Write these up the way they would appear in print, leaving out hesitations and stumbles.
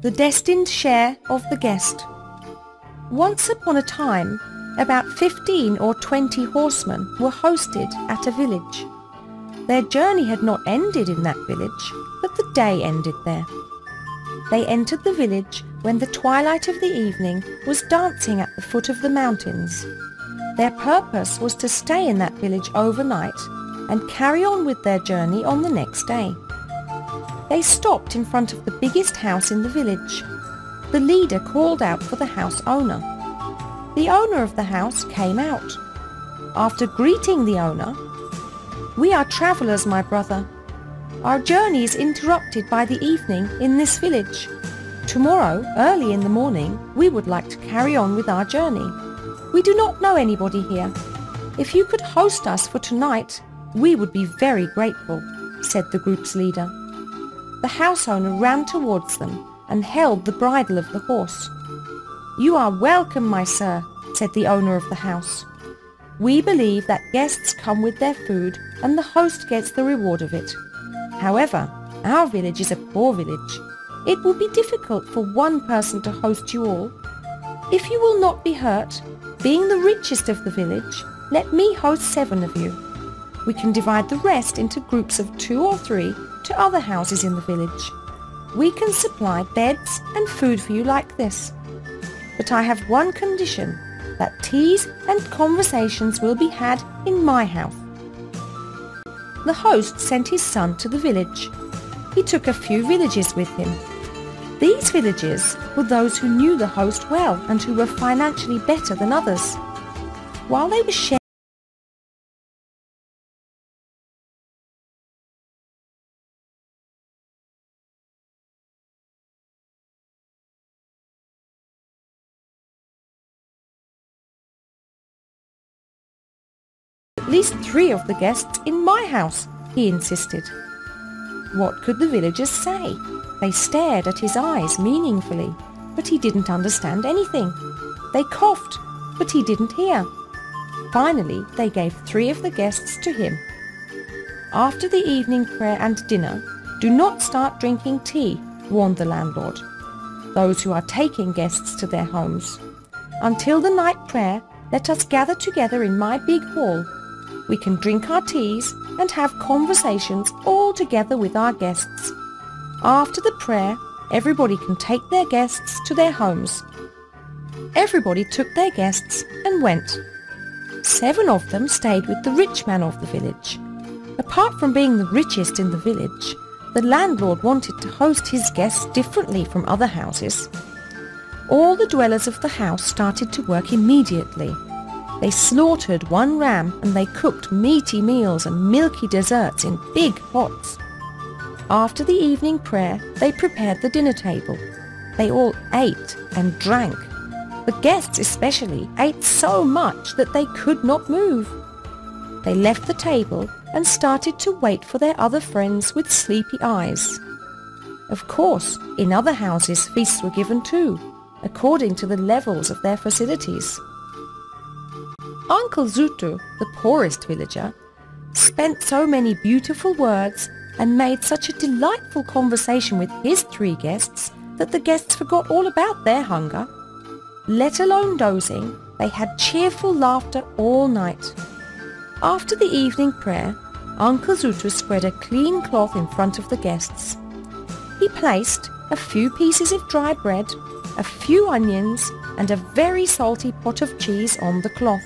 The destined share of the guest. Once upon a time, about 15 or 20 horsemen were hosted at a village. Their journey had not ended in that village, but the day ended there. They entered the village when the twilight of the evening was dancing at the foot of the mountains. Their purpose was to stay in that village overnight and carry on with their journey on the next day. They stopped in front of the biggest house in the village. The leader called out for the house owner. The owner of the house came out. After greeting the owner, "We are travellers, my brother. Our journey is interrupted by the evening in this village. Tomorrow, early in the morning, we would like to carry on with our journey. We do not know anybody here. If you could host us for tonight, we would be very grateful," said the group's leader. The house owner ran towards them and held the bridle of the horse. "You are welcome, my sir," said the owner of the house. "We believe that guests come with their food and the host gets the reward of it. However, our village is a poor village. It will be difficult for one person to host you all. If you will not be hurt, being the richest of the village, let me host 7 of you. We can divide the rest into groups of 2 or 3 to other houses in the village. We can supply beds and food for you like this. But I have one condition, that teas and conversations will be had in my house." The host sent his son to the village. He took a few villages with him. These villages were those who knew the host well and who were financially better than others. While they were sharing at least 3 of the guests in my house, he insisted. What could the villagers say? They stared at his eyes meaningfully, but he didn't understand anything. They coughed, but he didn't hear. Finally, they gave 3 of the guests to him. "After the evening prayer and dinner, do not start drinking tea," warned the landlord, "those who are taking guests to their homes. Until the night prayer, let us gather together in my big hall. We can drink our teas and have conversations all together with our guests. After the prayer, everybody can take their guests to their homes." Everybody took their guests and went. 7 of them stayed with the rich man of the village. Apart from being the richest in the village, the landlord wanted to host his guests differently from other houses. All the dwellers of the house started to work immediately. They slaughtered 1 ram and they cooked meaty meals and milky desserts in big pots. After the evening prayer, they prepared the dinner table. They all ate and drank. The guests especially ate so much that they could not move. They left the table and started to wait for their other friends with sleepy eyes. Of course, in other houses feasts were given too, according to the levels of their facilities. Uncle Zutu, the poorest villager, spent so many beautiful words and made such a delightful conversation with his 3 guests that the guests forgot all about their hunger. Let alone dozing, they had cheerful laughter all night. After the evening prayer, Uncle Zutu spread a clean cloth in front of the guests. He placed a few pieces of dry bread, a few onions, and a very salty pot of cheese on the cloth.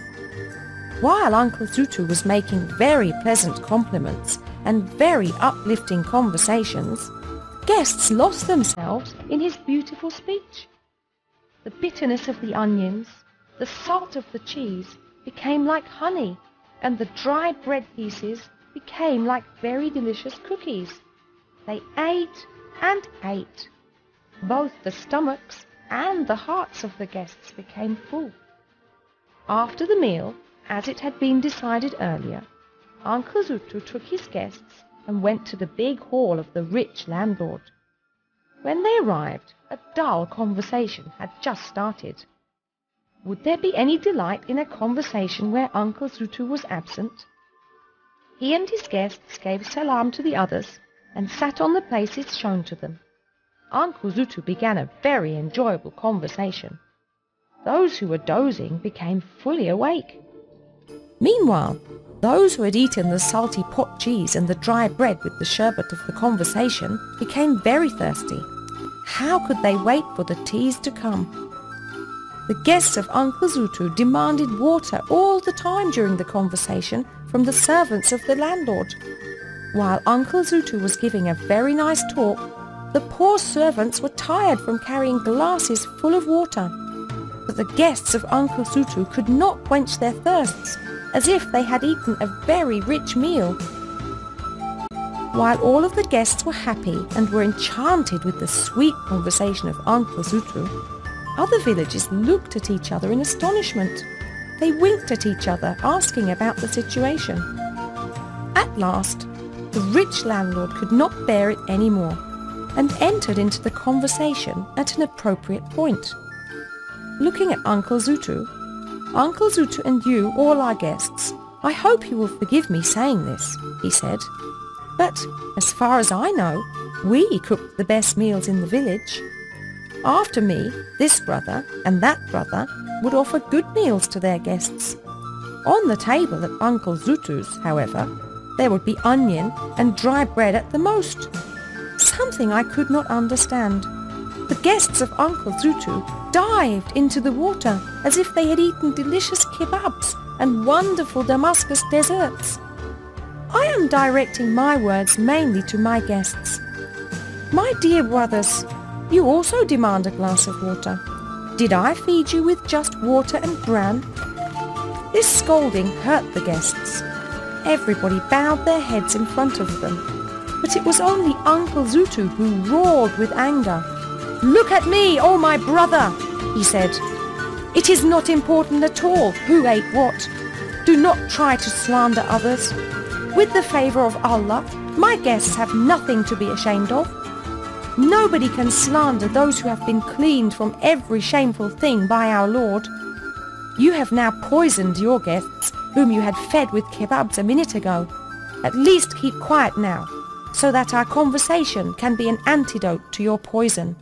While Uncle Zutu was making very pleasant compliments and very uplifting conversations, guests lost themselves in his beautiful speech. The bitterness of the onions, the salt of the cheese became like honey, and the dry bread pieces became like very delicious cookies. They ate and ate. Both the stomachs and the hearts of the guests became full. After the meal, as it had been decided earlier, Uncle Zutu took his guests and went to the big hall of the rich landlord. When they arrived, a dull conversation had just started. Would there be any delight in a conversation where Uncle Zutu was absent? He and his guests gave salam to the others and sat on the places shown to them. Uncle Zutu began a very enjoyable conversation. Those who were dozing became fully awake. Meanwhile, those who had eaten the salty pot cheese and the dry bread with the sherbet of the conversation became very thirsty. How could they wait for the teas to come? The guests of Uncle Zutu demanded water all the time during the conversation from the servants of the landlord. While Uncle Zutu was giving a very nice talk, the poor servants were tired from carrying glasses full of water. But the guests of Uncle Zutu could not quench their thirsts, as if they had eaten a very rich meal. While all of the guests were happy and were enchanted with the sweet conversation of Uncle Zutu, other villagers looked at each other in astonishment. They winked at each other, asking about the situation. At last, the rich landlord could not bear it any more, and entered into the conversation at an appropriate point. Looking at Uncle Zutu and you, all our guests, I hope you will forgive me saying this, he said. But as far as I know, we cooked the best meals in the village. After me, this brother and that brother would offer good meals to their guests. On the table at Uncle Zutu's, however, there would be onion and dry bread at the most. Something I could not understand. The guests of Uncle Zutu dived into the water as if they had eaten delicious kebabs and wonderful Damascus desserts. I am directing my words mainly to my guests. My dear brothers, you also demand a glass of water. Did I feed you with just water and bran? This scolding hurt the guests. Everybody bowed their heads in front of them, but it was only Uncle Zutu who roared with anger. "Look at me, oh my brother," he said. "It is not important at all who ate what. Do not try to slander others. With the favor of Allah, my guests have nothing to be ashamed of. Nobody can slander those who have been cleaned from every shameful thing by our Lord. You have now poisoned your guests, whom you had fed with kebabs a minute ago. At least keep quiet now, so that our conversation can be an antidote to your poison."